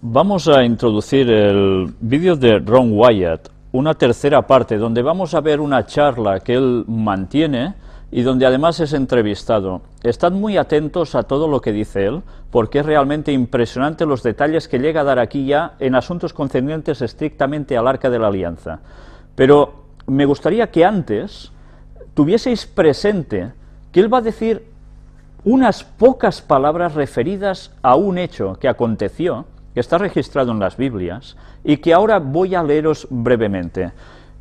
Vamos a introducir el vídeo de Ron Wyatt, una tercera parte, donde vamos a ver una charla que él mantiene y donde además es entrevistado. Estad muy atentos a todo lo que dice él, porque es realmente impresionante los detalles que llega a dar aquí ya en asuntos concernientes estrictamente al Arca de la Alianza. Pero me gustaría que antes tuvieseis presente que él va a decir unas pocas palabras referidas a un hecho que aconteció, que está registrado en las Biblias, y que ahora voy a leeros brevemente.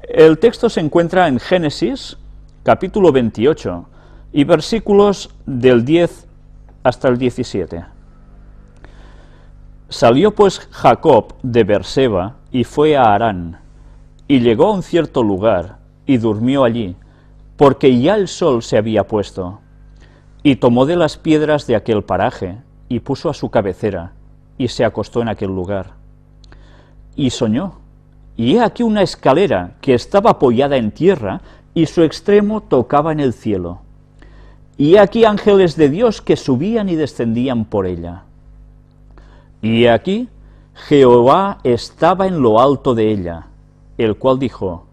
El texto se encuentra en Génesis, capítulo 28, y versículos del 10 hasta el 17. Salió pues Jacob de Beerseba y fue a Harán, y llegó a un cierto lugar, y durmió allí, porque ya el sol se había puesto. Y tomó de las piedras de aquel paraje, y puso a su cabecera, y se acostó en aquel lugar. Y soñó, y he aquí una escalera que estaba apoyada en tierra, y su extremo tocaba en el cielo. Y he aquí ángeles de Dios que subían y descendían por ella. Y he aquí Jehová estaba en lo alto de ella, el cual dijo: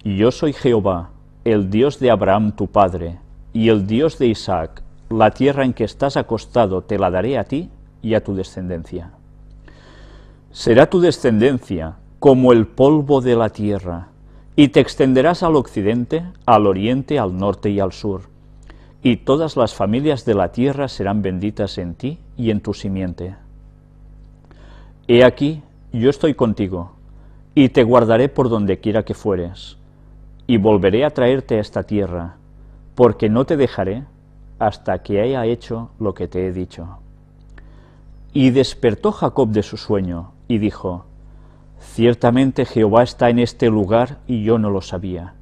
Yo soy Jehová, el Dios de Abraham tu padre, y el Dios de Isaac. La tierra en que estás acostado te la daré a ti y a tu descendencia. Será tu descendencia como el polvo de la tierra, y te extenderás al occidente, al oriente, al norte y al sur, y todas las familias de la tierra serán benditas en ti y en tu simiente. He aquí, yo estoy contigo, y te guardaré por donde quiera que fueres, y volveré a traerte a esta tierra, porque no te dejaré hasta que haya hecho lo que te he dicho. Y despertó Jacob de su sueño, y dijo: Ciertamente Jehová está en este lugar, y yo no lo sabía.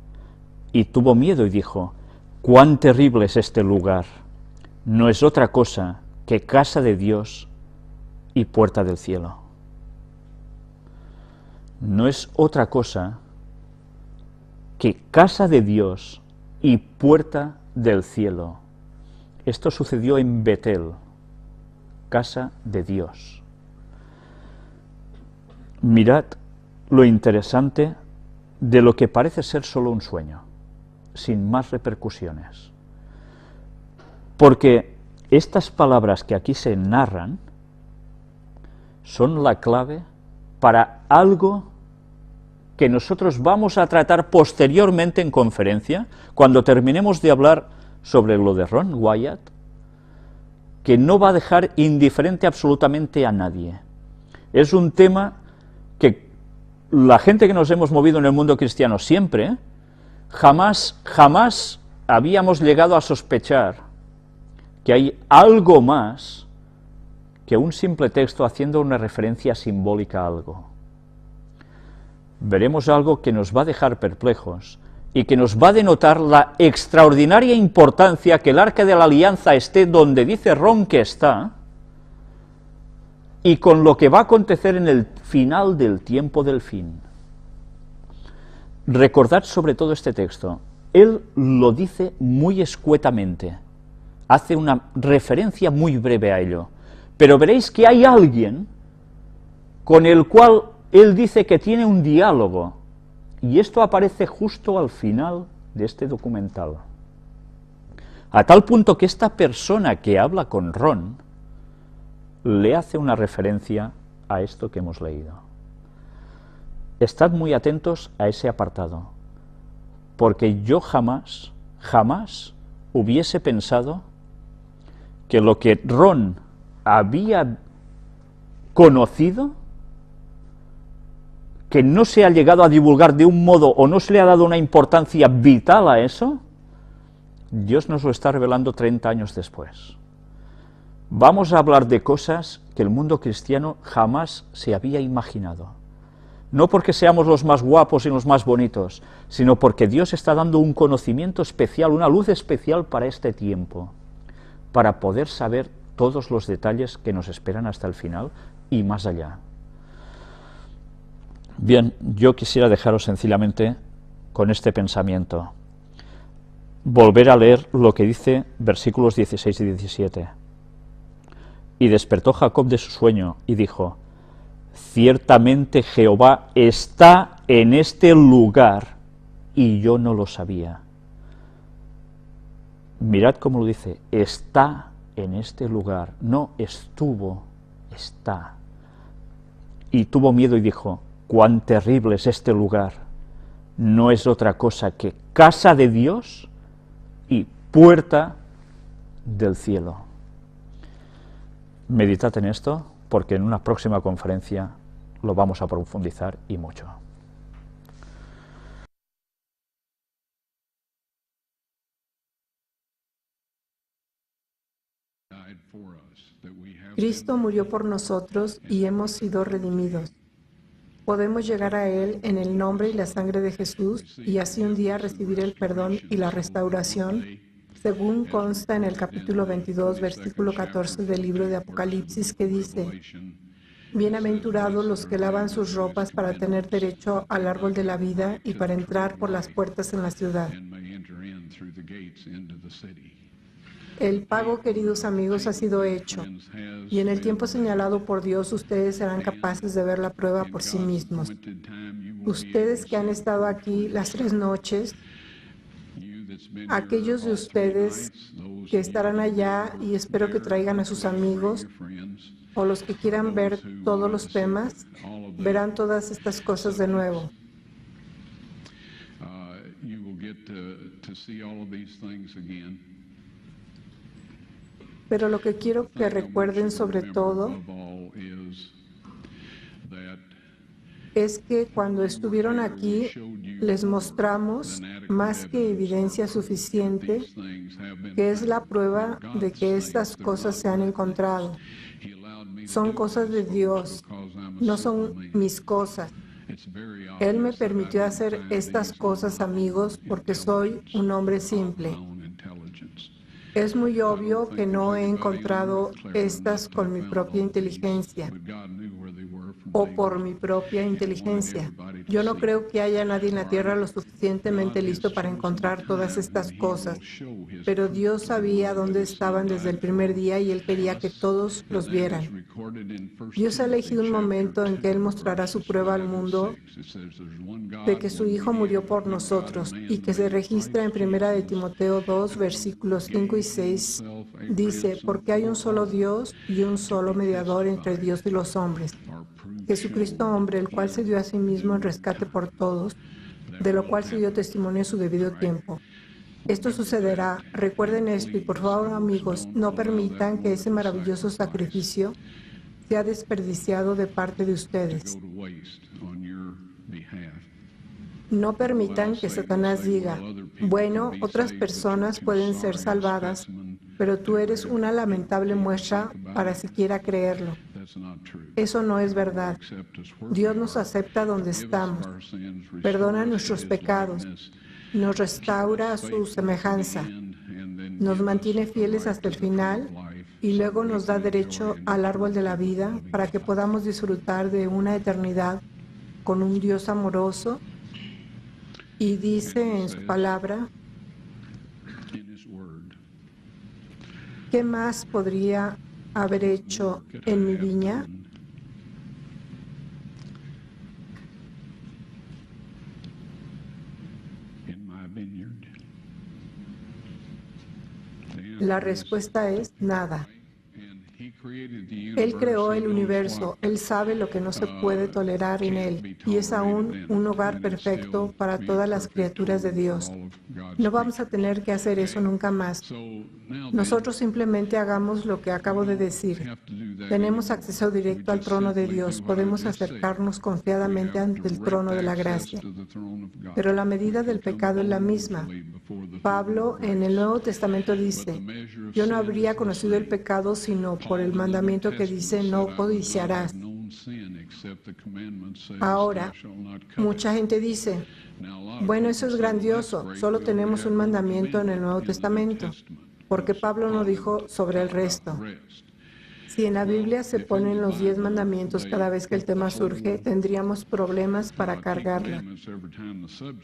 Y tuvo miedo y dijo: Cuán terrible es este lugar. No es otra cosa que casa de Dios y puerta del cielo. No es otra cosa que casa de Dios y puerta del cielo. Esto sucedió en Betel, casa de Dios. Mirad lo interesante de lo que parece ser solo un sueño, sin más repercusiones. Porque estas palabras que aquí se narran son la clave para algo que nosotros vamos a tratar posteriormente en conferencia, cuando terminemos de hablar sobre lo de Ron Wyatt, que no va a dejar indiferente absolutamente a nadie. Es un tema que la gente que nos hemos movido en el mundo cristiano siempre, jamás habíamos llegado a sospechar que hay algo más que un simple texto haciendo una referencia simbólica a algo. Veremos algo que nos va a dejar perplejos y que nos va a denotar la extraordinaria importancia que el Arca de la Alianza esté donde dice Ron que está, y con lo que va a acontecer en el final del tiempo del fin. Recordad sobre todo este texto. Él lo dice muy escuetamente, hace una referencia muy breve a ello, pero veréis que hay alguien con el cual él dice que tiene un diálogo, y esto aparece justo al final de este documental. A tal punto que esta persona que habla con Ron le hace una referencia a esto que hemos leído. Estad muy atentos a ese apartado, porque yo jamás hubiese pensado que lo que Ron había conocido, que no se ha llegado a divulgar de un modo o no se le ha dado una importancia vital a eso, Dios nos lo está revelando 30 años después. Vamos a hablar de cosas que el mundo cristiano jamás se había imaginado. No porque seamos los más guapos y los más bonitos, sino porque Dios está dando un conocimiento especial, una luz especial para este tiempo, para poder saber todos los detalles que nos esperan hasta el final y más allá. Bien, yo quisiera dejaros sencillamente con este pensamiento. Volver a leer lo que dice versículos 16 y 17. Y despertó Jacob de su sueño y dijo: ciertamente Jehová está en este lugar y yo no lo sabía. Mirad cómo lo dice, está en este lugar, no estuvo, está. Y tuvo miedo y dijo, cuán terrible es este lugar, no es otra cosa que casa de Dios y puerta del cielo. Meditad en esto, porque en una próxima conferencia lo vamos a profundizar y mucho. Cristo murió por nosotros y hemos sido redimidos. Podemos llegar a Él en el nombre y la sangre de Jesús y así un día recibir el perdón y la restauración, según consta en el capítulo 22, versículo 14 del libro de Apocalipsis, que dice: Bienaventurados los que lavan sus ropas para tener derecho al árbol de la vida y para entrar por las puertas en la ciudad. El pago, queridos amigos, ha sido hecho, y en el tiempo señalado por Dios ustedes serán capaces de ver la prueba por sí mismos. Ustedes que han estado aquí las 3 noches, aquellos de ustedes que estarán allá, y espero que traigan a sus amigos, o los que quieran ver todos los temas, verán todas estas cosas de nuevo. Pero lo que quiero que recuerden sobre todo es que cuando estuvieron aquí les mostramos más que evidencia suficiente, que es la prueba de que estas cosas se han encontrado. Son cosas de Dios, no son mis cosas. Él me permitió hacer estas cosas, amigos, porque soy un hombre simple. Es muy obvio que no he encontrado estas con mi propia inteligencia o por mi propia inteligencia. Yo no creo que haya nadie en la tierra lo suficientemente listo para encontrar todas estas cosas, pero Dios sabía dónde estaban desde el primer día y Él quería que todos los vieran. Dios ha elegido un momento en que Él mostrará su prueba al mundo de que su Hijo murió por nosotros y que se registra en 1 de Timoteo 2, versículos 5 y 6, dice: porque hay un solo Dios y un solo mediador entre Dios y los hombres, Jesucristo hombre, el cual se dio a sí mismo en rescate por todos, de lo cual se dio testimonio en su debido tiempo. Esto sucederá, recuerden esto y por favor, amigos, no permitan que ese maravilloso sacrificio sea desperdiciado de parte de ustedes. No permitan que Satanás diga: bueno, otras personas pueden ser salvadas, pero tú eres una lamentable muestra para siquiera creerlo. Eso no es verdad. Dios nos acepta donde estamos, perdona nuestros pecados, nos restaura a su semejanza, nos mantiene fieles hasta el final y luego nos da derecho al árbol de la vida para que podamos disfrutar de una eternidad con un Dios amoroso. Y dice en su palabra: ¿qué más podría haber hecho en mi viña? La respuesta es nada. Él creó el universo, Él sabe lo que no se puede tolerar en Él, y es aún un hogar perfecto para todas las criaturas de Dios. No vamos a tener que hacer eso nunca más. Nosotros simplemente hagamos lo que acabo de decir. Tenemos acceso directo al trono de Dios, podemos acercarnos confiadamente ante el trono de la gracia. Pero la medida del pecado es la misma. Pablo en el Nuevo Testamento dice: yo no habría conocido el pecado sino por el mandamiento que dice: no codiciarás. Ahora, mucha gente dice: bueno, eso es grandioso, solo tenemos un mandamiento en el Nuevo Testamento, porque Pablo no dijo sobre el resto. Si en la Biblia se ponen los 10 mandamientos cada vez que el tema surge, tendríamos problemas para cargarla.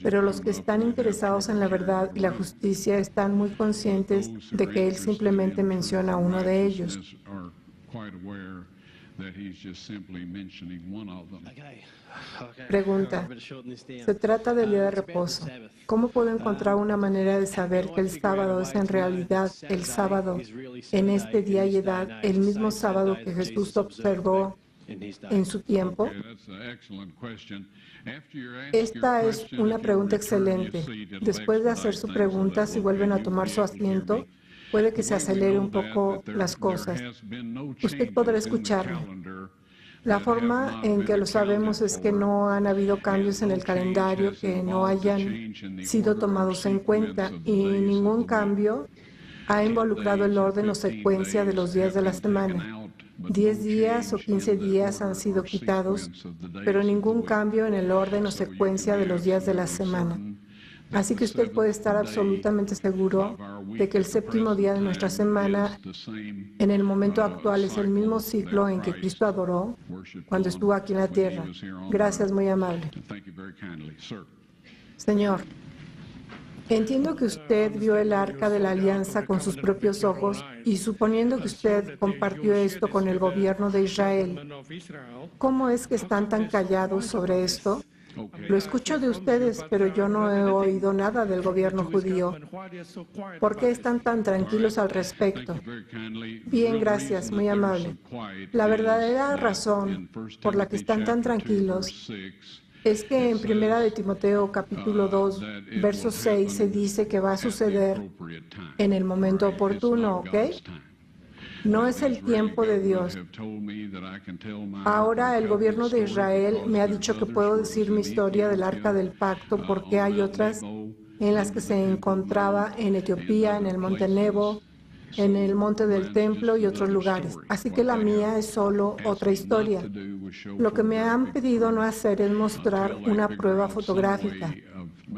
Pero los que están interesados en la verdad y la justicia están muy conscientes de que él simplemente menciona uno de ellos. Pregunta. Se trata del día de reposo. ¿Cómo puedo encontrar una manera de saber que el sábado es en realidad el sábado en este día y edad, el mismo sábado que Jesús observó en su tiempo? Esta es una pregunta excelente. Después de hacer su pregunta, si vuelven a tomar su asiento, puede que se acelere un poco las cosas. Usted podrá escucharme. La forma en que lo sabemos es que no han habido cambios en el calendario que no hayan sido tomados en cuenta y ningún cambio ha involucrado el orden o secuencia de los días de la semana. 10 días o 15 días han sido quitados, pero ningún cambio en el orden o secuencia de los días de la semana. Así que usted puede estar absolutamente seguro de que el séptimo día de nuestra semana, en el momento actual, es el mismo ciclo en que Cristo adoró cuando estuvo aquí en la tierra. Gracias, muy amable. Señor, entiendo que usted vio el arca de la alianza con sus propios ojos y suponiendo que usted compartió esto con el gobierno de Israel, ¿cómo es que están tan callados sobre esto? Lo escucho de ustedes, pero yo no he oído nada del gobierno judío. ¿Por qué están tan tranquilos al respecto? Bien, gracias, muy amable. La verdadera razón por la que están tan tranquilos es que en 1 de Timoteo capítulo 2, verso 6 se dice que va a suceder en el momento oportuno, ¿ok? No es el tiempo de Dios. Ahora el gobierno de Israel me ha dicho que puedo decir mi historia del Arca del Pacto porque hay otras en las que se encontraba en Etiopía, en el Monte Nebo, en el Monte del Templo y otros lugares. Así que la mía es solo otra historia. Lo que me han pedido no hacer es mostrar una prueba fotográfica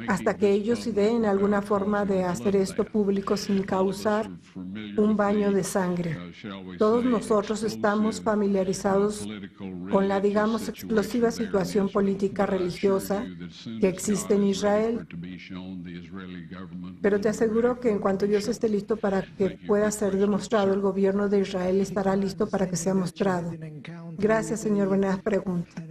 hasta que ellos ideen alguna forma de hacer esto público sin causar un baño de sangre. Todos nosotros estamos familiarizados con la, digamos, explosiva situación política religiosa que existe en Israel. Pero te aseguro que en cuanto Dios esté listo para que pueda ser demostrado, el gobierno de Israel estará listo para que sea mostrado. Gracias, señor. Buena pregunta.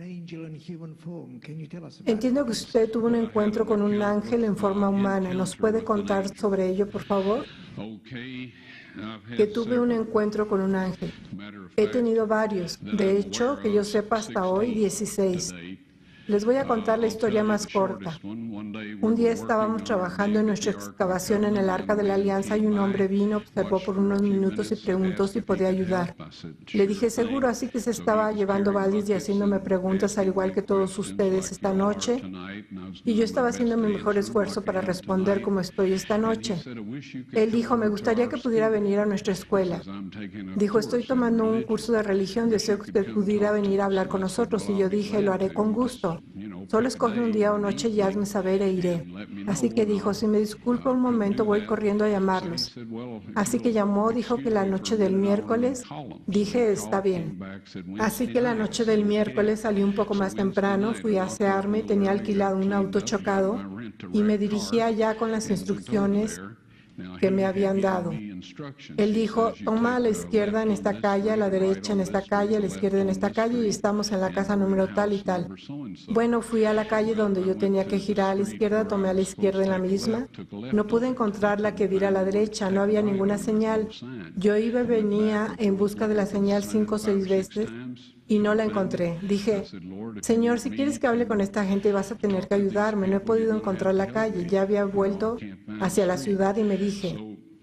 Entiendo que usted tuvo un encuentro con un ángel en forma humana. ¿Nos puede contar sobre ello, por favor? Que tuve un encuentro con un ángel. He tenido varios. De hecho, que yo sepa hasta hoy, 16. Les voy a contar la historia más corta. Un día estábamos trabajando en nuestra excavación en el Arca de la Alianza y un hombre vino, observó por unos minutos y preguntó si podía ayudar. Le dije, seguro, así que se estaba llevando baldes y haciéndome preguntas al igual que todos ustedes esta noche. Y yo estaba haciendo mi mejor esfuerzo para responder como estoy esta noche. Él dijo, me gustaría que pudiera venir a nuestra escuela. Dijo, estoy tomando un curso de religión, deseo que usted pudiera venir a hablar con nosotros. Y yo dije, lo haré con gusto. Solo escoge un día o noche y hazme saber e iré. Así que dijo, si me disculpa un momento, voy corriendo a llamarlos. Así que llamó, dijo que la noche del miércoles. Dije, está bien. Así que la noche del miércoles salí un poco más temprano, fui a asearme, tenía alquilado un auto chocado y me dirigí allá con las instrucciones que me habían dado. Él dijo, toma a la izquierda en esta calle, a la derecha en esta calle, a la izquierda en esta calle y estamos en la casa número tal y tal. Bueno, fui a la calle donde yo tenía que girar a la izquierda, tomé a la izquierda en la misma. No pude encontrar la que diera a la derecha, no había ninguna señal. Yo iba y venía en busca de la señal 5 o 6 veces y no la encontré. Dije, Señor, si quieres que hable con esta gente vas a tener que ayudarme. No he podido encontrar la calle. Ya había vuelto hacia la ciudad y me dije,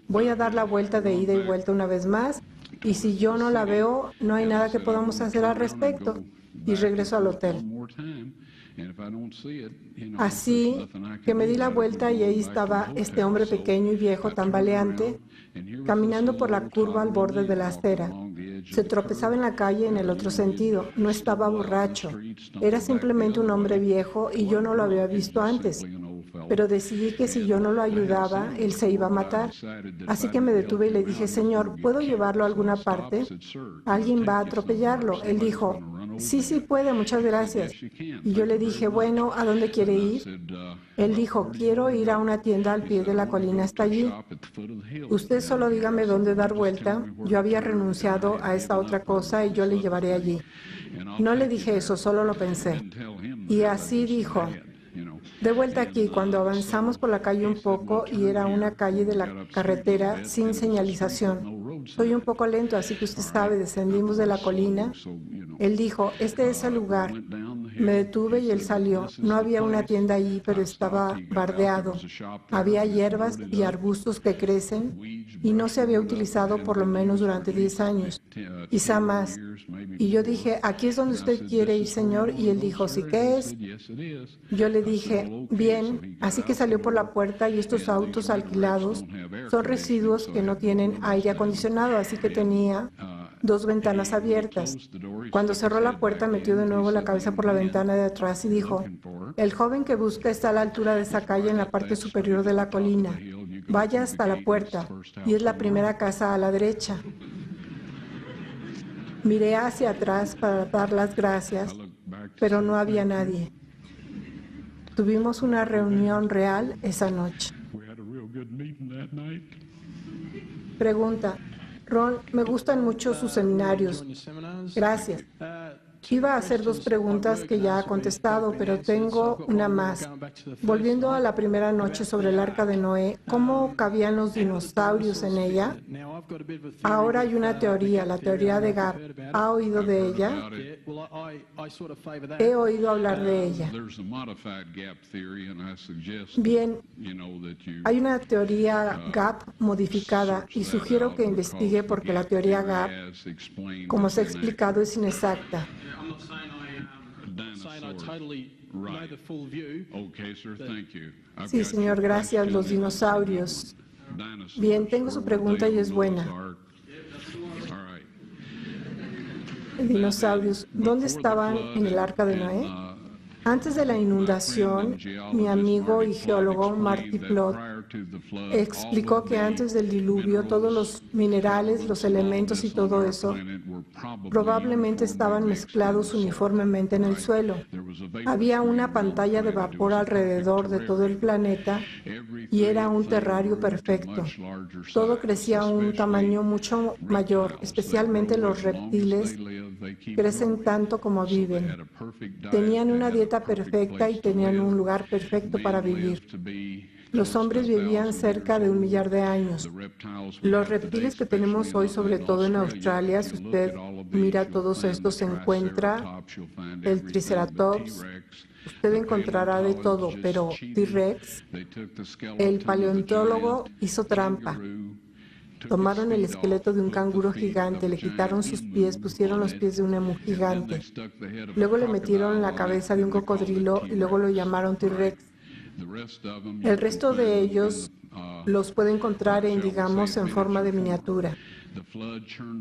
voy a dar la vuelta de ida y vuelta una vez más y si yo no la veo, no hay nada que podamos hacer al respecto. Y regreso al hotel. Así que me di la vuelta y ahí estaba este hombre pequeño y viejo, tambaleante, caminando por la curva al borde de la acera. Se tropezaba en la calle en el otro sentido. No estaba borracho. Era simplemente un hombre viejo y yo no lo había visto antes. Pero decidí que si yo no lo ayudaba, él se iba a matar. Así que me detuve y le dije, Señor, ¿puedo llevarlo a alguna parte? Alguien va a atropellarlo. Él dijo, sí, sí puede, muchas gracias. Y yo le dije, bueno, ¿a dónde quiere ir? Él dijo, quiero ir a una tienda al pie de la colina, está allí. Usted solo dígame dónde dar vuelta. Yo había renunciado a esa otra cosa y yo le llevaré allí. No le dije eso, solo lo pensé. Y así dijo, de vuelta aquí, cuando avanzamos por la calle un poco y era una calle de la carretera sin señalización. Soy un poco lento, así que usted sabe, descendimos de la colina. Él dijo, este es el lugar. Me detuve y él salió. No había una tienda allí, pero estaba bardeado. Había hierbas y arbustos que crecen y no se había utilizado por lo menos durante 10 años, quizá más. Y yo dije, aquí es donde usted quiere ir, señor. Y él dijo, ¿sí qué es? Yo le dije, bien, así que salió por la puerta y estos autos alquilados son residuos que no tienen aire acondicionado, así que tenía 2 ventanas abiertas. Cuando cerró la puerta, metió de nuevo la cabeza por la ventana de atrás y dijo, el joven que busca está a la altura de esa calle en la parte superior de la colina. Vaya hasta la puerta y es la primera casa a la derecha. Miré hacia atrás para dar las gracias, pero no había nadie. Tuvimos una reunión real esa noche. Pregunta, Ron, me gustan mucho sus seminarios. Gracias. Iba a hacer 2 preguntas que ya ha contestado, pero tengo una más. Volviendo a la primera noche sobre el Arca de Noé, ¿cómo cabían los dinosaurios en ella? Ahora hay una teoría, la teoría de Gap. ¿Ha oído de ella? He oído hablar de ella. Bien, hay una teoría Gap modificada y sugiero que investigue porque la teoría Gap, como se ha explicado, es inexacta. Sí, señor, gracias. Los dinosaurios. Bien, tengo su pregunta y es buena. Dinosaurios, ¿dónde estaban en el Arca de Noé? Antes de la inundación, mi amigo y geólogo Marty Plott explicó que antes del diluvio todos los minerales, los elementos y todo eso probablemente estaban mezclados uniformemente en el suelo. Había una pantalla de vapor alrededor de todo el planeta y era un terrario perfecto. Todo crecía a un tamaño mucho mayor, especialmente los reptiles crecen tanto como viven. Tenían una dieta perfecta y tenían un lugar perfecto para vivir. Los hombres vivían cerca de 1 millar de años. Los reptiles que tenemos hoy, sobre todo en Australia, si usted mira todos estos, se encuentra el Triceratops, usted encontrará de todo, pero T-Rex, el paleontólogo hizo trampa. Tomaron el esqueleto de un canguro gigante, le quitaron sus pies, pusieron los pies de un emú gigante. Luego le metieron la cabeza de un cocodrilo y luego lo llamaron T-Rex. El resto de ellos los puede encontrar digamos, en forma de miniatura.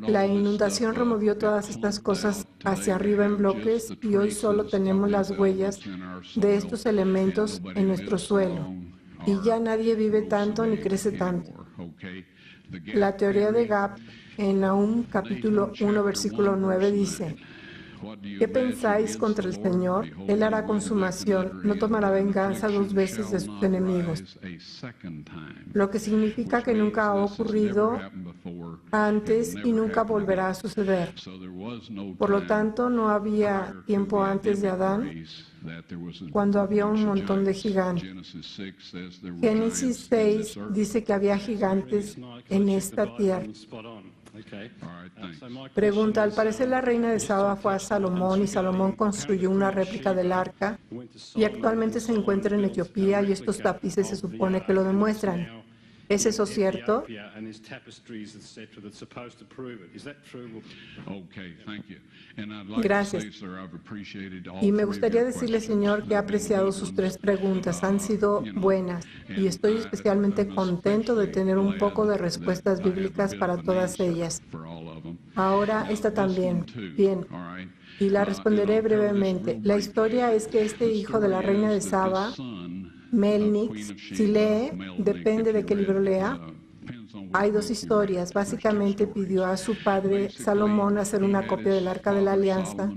La inundación removió todas estas cosas hacia arriba en bloques y hoy solo tenemos las huellas de estos elementos en nuestro suelo. Y ya nadie vive tanto ni crece tanto. La teoría de Gap en Nahum capítulo 1 versículo 9 dice, ¿qué pensáis contra el Señor? Él hará consumación, no tomará venganza 2 veces de sus enemigos. Lo que significa que nunca ha ocurrido antes y nunca volverá a suceder. Por lo tanto, no había tiempo antes de Adán, cuando había un montón de gigantes. Génesis 6 dice que había gigantes en esta tierra. Pregunta, al parecer la reina de Saba fue a Salomón y Salomón construyó una réplica del arca y actualmente se encuentra en Etiopía y estos tapices se supone que lo demuestran. ¿Es eso cierto? Gracias. Y me gustaría decirle, señor, que he apreciado sus 3 preguntas. Han sido buenas y estoy especialmente contento de tener un poco de respuestas bíblicas para todas ellas. Ahora, esta también. Bien. Y la responderé brevemente. La historia es que este hijo de la reina de Saba, Melnix, si lee, depende de qué libro lea, Hay dos historias. Básicamente pidió a su padre Salomón hacer una copia del Arca de la Alianza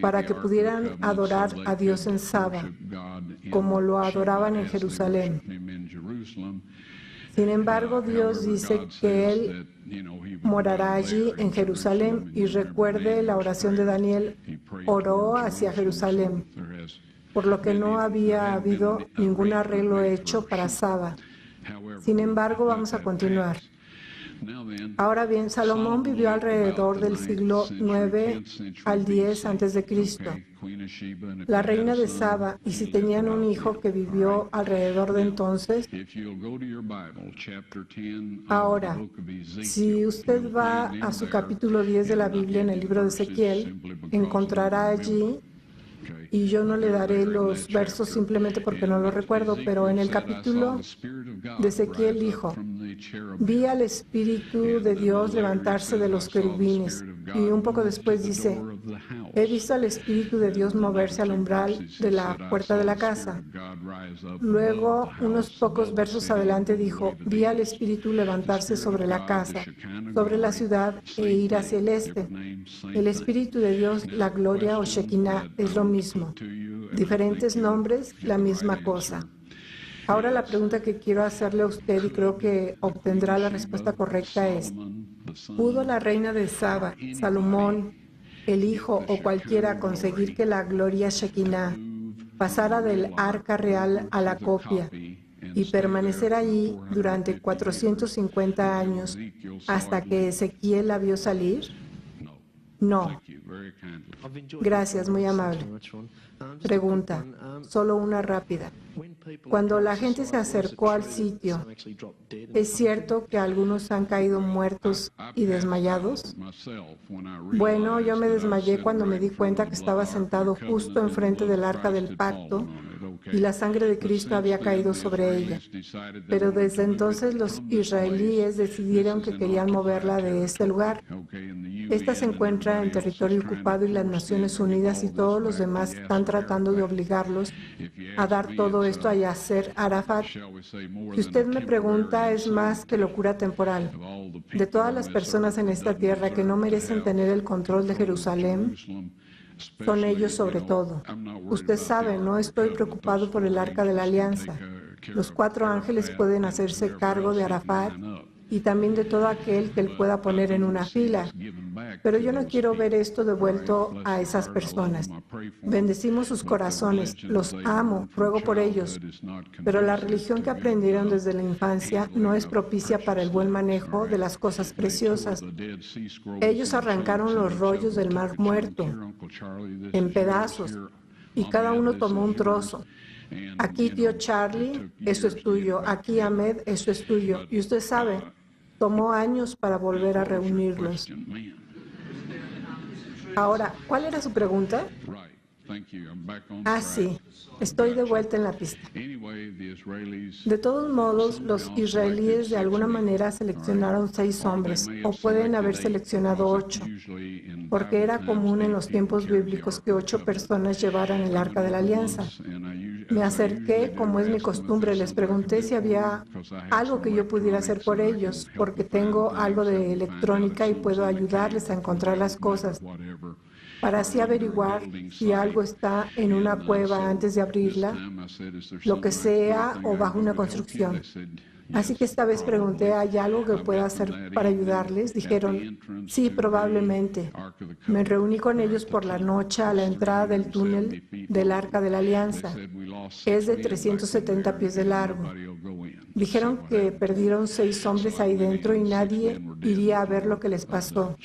para que pudieran adorar a Dios en Saba, como lo adoraban en Jerusalén. Sin embargo, Dios dice que Él morará allí en Jerusalén, y recuerde la oración de Daniel, oró hacia Jerusalén, por lo que no había habido ningún arreglo hecho para Saba. Sin embargo, vamos a continuar. Ahora bien, Salomón vivió alrededor del siglo 9 al 10 antes de Cristo. La reina de Saba, y si tenían un hijo que vivió alrededor de entonces. Ahora, si usted va a su capítulo 10 de la Biblia en el libro de Ezequiel, encontrará allí, y yo no le daré los versos simplemente porque no lo recuerdo, pero en el capítulo de Ezequiel dijo: vi al Espíritu de Dios levantarse de los querubines, y un poco después dice: he visto al Espíritu de Dios moverse al umbral de la puerta de la casa. Luego, unos pocos versos adelante dijo: vi al Espíritu levantarse sobre la casa, sobre la ciudad, e ir hacia el este. El Espíritu de Dios, la gloria o Shekinah, es lo mismo. Diferentes nombres, la misma cosa. Ahora la pregunta que quiero hacerle a usted, y creo que obtendrá la respuesta correcta, es: ¿pudo la reina de Saba, Salomón, el hijo o cualquiera conseguir que la gloria Shekinah pasara del arca real a la copia y permanecer allí durante 450 años hasta que Ezequiel la vio salir? No. Gracias, muy amable. Pregunta, solo una rápida. Cuando la gente se acercó al sitio, ¿es cierto que algunos han caído muertos y desmayados? Bueno, yo me desmayé cuando me di cuenta que estaba sentado justo enfrente del arca del pacto y la sangre de Cristo había caído sobre ella. Pero desde entonces los israelíes decidieron que querían moverla de este lugar. Esta se encuentra en territorio ocupado y las Naciones Unidas y todos los demás están tratando de obligarlos a dar todo esto a Yasser Arafat. Si usted me pregunta, es más que locura temporal. De todas las personas en esta tierra que no merecen tener el control de Jerusalén, son ellos sobre todo. Usted sabe, no estoy preocupado por el Arca de la Alianza. Los 4 ángeles pueden hacerse cargo de Arafat y también de todo aquel que él pueda poner en una fila. Pero yo no quiero ver esto devuelto a esas personas. Bendecimos sus corazones, los amo, ruego por ellos. Pero la religión que aprendieron desde la infancia no es propicia para el buen manejo de las cosas preciosas. Ellos arrancaron los rollos del Mar Muerto en pedazos y cada uno tomó un trozo. Aquí, tío Charlie, eso es tuyo. Aquí, Ahmed, eso es tuyo. Y usted sabe, tomó años para volver a reunirlos. Ahora, ¿cuál era su pregunta? Sí, estoy de vuelta en la pista. De todos modos, los israelíes de alguna manera seleccionaron 6 hombres, o pueden haber seleccionado 8, porque era común en los tiempos bíblicos que 8 personas llevaran el Arca de la Alianza. Me acerqué, como es mi costumbre, les pregunté si había algo que yo pudiera hacer por ellos, porque tengo algo de electrónica y puedo ayudarles a encontrar las cosas, para así averiguar si algo está en una cueva antes de abrirla, lo que sea, o bajo una construcción. Así que esta vez pregunté: ¿hay algo que pueda hacer para ayudarles? Dijeron: sí, probablemente. Me reuní con ellos por la noche a la entrada del túnel del Arca de la Alianza. Es de 370 pies de largo. Dijeron que perdieron 6 hombres ahí dentro y nadie iría a ver lo que les pasó.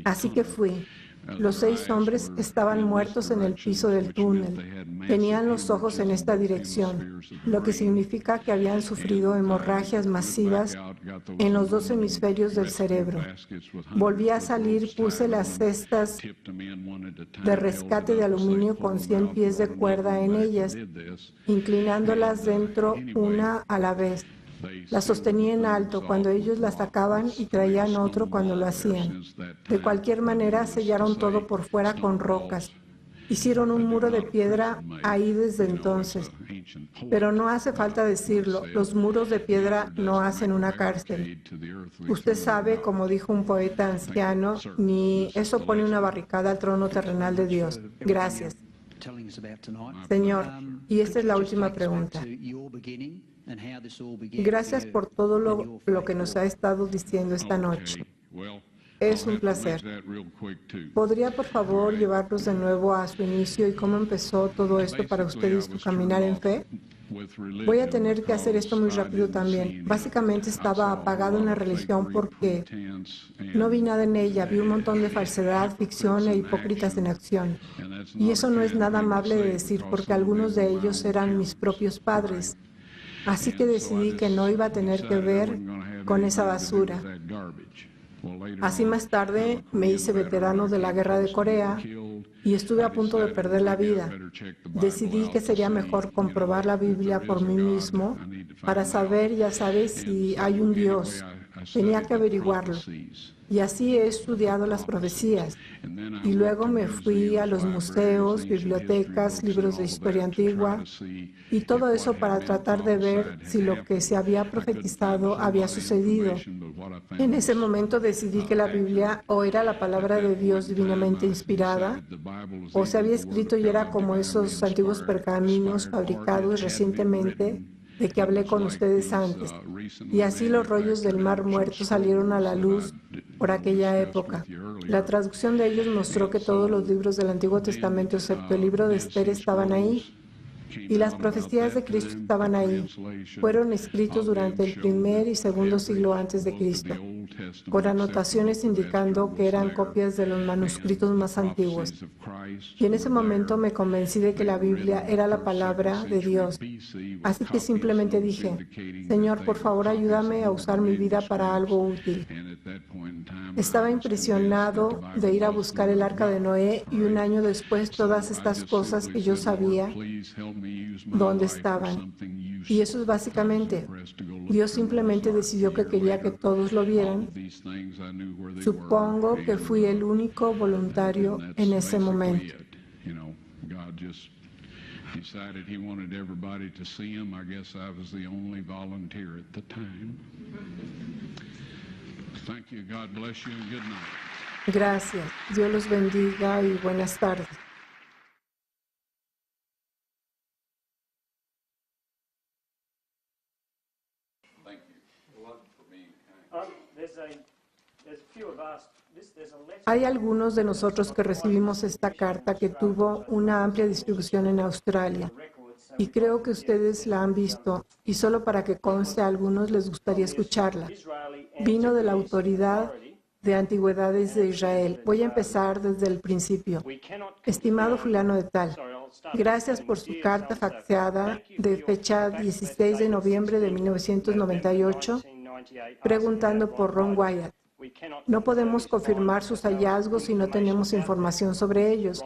Así que fui. Los 6 hombres estaban muertos en el piso del túnel. Tenían los ojos en esta dirección, lo que significa que habían sufrido hemorragias masivas en los 2 hemisferios del cerebro. Volví a salir, puse las cestas de rescate de aluminio con 100 pies de cuerda en ellas, inclinándolas dentro una a la vez. Las sostenía en alto cuando ellos las sacaban y traían otro cuando lo hacían. De cualquier manera, sellaron todo por fuera con rocas. Hicieron un muro de piedra ahí desde entonces. Pero no hace falta decirlo, los muros de piedra no hacen una cárcel. Usted sabe, como dijo un poeta anciano, ni eso pone una barricada al trono terrenal de Dios. Gracias. Señor, y esta es la última pregunta. Gracias por todo lo que nos ha estado diciendo esta noche. Es un placer. ¿Podría, por favor, llevarnos de nuevo a su inicio y cómo empezó todo esto para usted y su caminar en fe? Voy a tener que hacer esto muy rápido también. Básicamente estaba apagado en la religión porque no vi nada en ella. Vi un montón de falsedad, ficción e hipócritas en acción. Y eso no es nada amable de decir porque algunos de ellos eran mis propios padres. Así que decidí que no iba a tener que ver con esa basura. Así más tarde me hice veterano de la guerra de Corea y estuve a punto de perder la vida. Decidí que sería mejor comprobar la Biblia por mí mismo para saber, ya sabes, si hay un Dios. Tenía que averiguarlo. Y así he estudiado las profecías. Y luego me fui a los museos, bibliotecas, libros de historia antigua y todo eso para tratar de ver si lo que se había profetizado había sucedido. En ese momento decidí que la Biblia o era la palabra de Dios divinamente inspirada o se había escrito y era como esos antiguos pergaminos fabricados recientemente de que hablé con ustedes antes. Y así los rollos del Mar Muerto salieron a la luz por aquella época. La traducción de ellos mostró que todos los libros del Antiguo Testamento, excepto el libro de Esther, estaban ahí. Y las profecías de Cristo estaban ahí. Fueron escritos durante el primer y segundo siglo antes de Cristo, con anotaciones indicando que eran copias de los manuscritos más antiguos. Y en ese momento me convencí de que la Biblia era la palabra de Dios. Así que simplemente dije, Señor, por favor, ayúdame a usar mi vida para algo útil. Estaba impresionado de ir a buscar el arca de Noé y un año después todas estas cosas que yo sabía dónde estaban. Y eso es básicamente, Dios simplemente decidió que quería que todos lo vieran. Supongo que fui el único voluntario en ese momento. Gracias. Dios los bendiga y buenas tardes. Hay algunos de nosotros que recibimos esta carta que tuvo una amplia distribución en Australia y creo que ustedes la han visto y solo para que conste a algunos les gustaría escucharla. Vino de la Autoridad de Antigüedades de Israel. Voy a empezar desde el principio. Estimado fulano de tal, gracias por su carta faxeada de fecha 16 de noviembre de 1998 preguntando por Ron Wyatt. No podemos confirmar sus hallazgos si no tenemos información sobre ellos.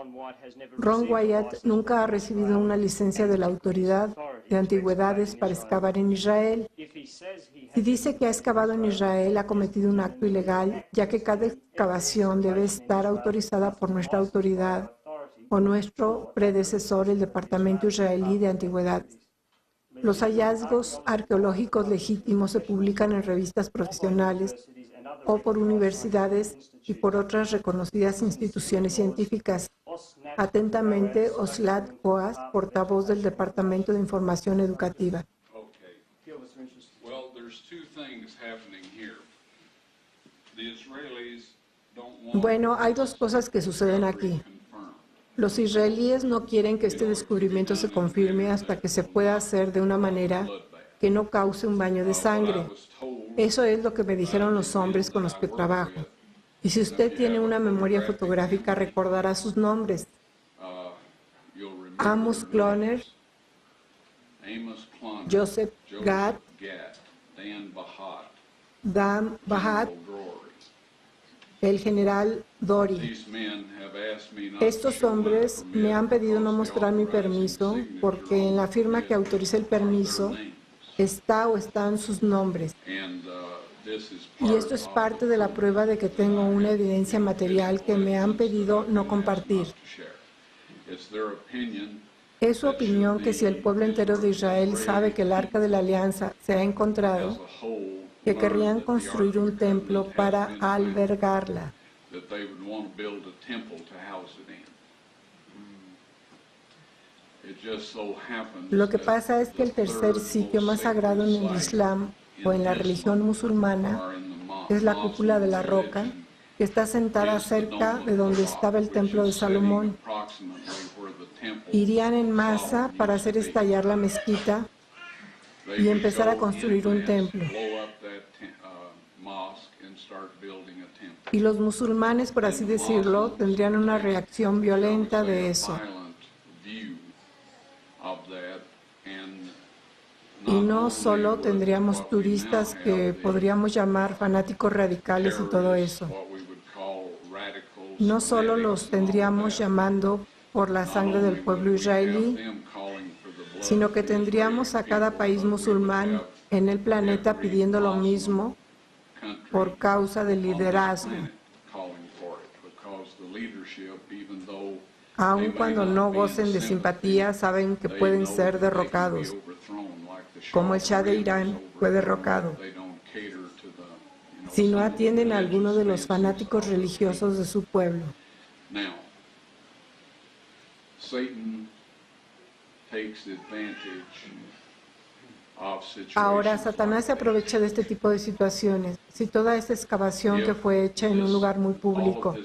Ron Wyatt nunca ha recibido una licencia de la Autoridad de Antigüedades para excavar en Israel. Si dice que ha excavado en Israel, ha cometido un acto ilegal, ya que cada excavación debe estar autorizada por nuestra autoridad o nuestro predecesor, el Departamento Israelí de Antigüedades. Los hallazgos arqueológicos legítimos se publican en revistas profesionales o por universidades y por otras reconocidas instituciones científicas. Atentamente, Oslat Boaz, portavoz del Departamento de Información Educativa. Bueno, hay dos cosas que suceden aquí. Los israelíes no quieren que este descubrimiento se confirme hasta que se pueda hacer de una manera que no cause un baño de sangre. Eso es lo que me dijeron los hombres con los que trabajo. Y si usted tiene una memoria fotográfica, recordará sus nombres. Amos Kloner, Joseph Gad, Dan Bahat, el general Dory. Estos hombres me han pedido no mostrar mi permiso porque en la firma que autoriza el permiso está o están sus nombres. Y esto es parte de la prueba de que tengo una evidencia material que me han pedido no compartir. Es su opinión que si el pueblo entero de Israel sabe que el Arca de la Alianza se ha encontrado, que querrían construir un templo para albergarla. Lo que pasa es que el tercer sitio más sagrado en el Islam o en la religión musulmana es la cúpula de la roca, que está sentada cerca de donde estaba el templo de Salomón. Irían en masa para hacer estallar la mezquita y empezar a construir un templo. Y los musulmanes, por así decirlo, tendrían una reacción violenta de eso. Y no solo tendríamos turistas que podríamos llamar fanáticos radicales y todo eso. No solo los tendríamos llamando por la sangre del pueblo israelí, sino que tendríamos a cada país musulmán en el planeta pidiendo lo mismo por causa del liderazgo. Aun cuando no gocen de simpatía, saben que pueden ser derrocados, como el Shah de Irán fue derrocado, si no atienden a alguno de los fanáticos religiosos de su pueblo. Ahora, Satanás se aprovecha de este tipo de situaciones. Si toda esta excavación que fue hecha en un lugar muy público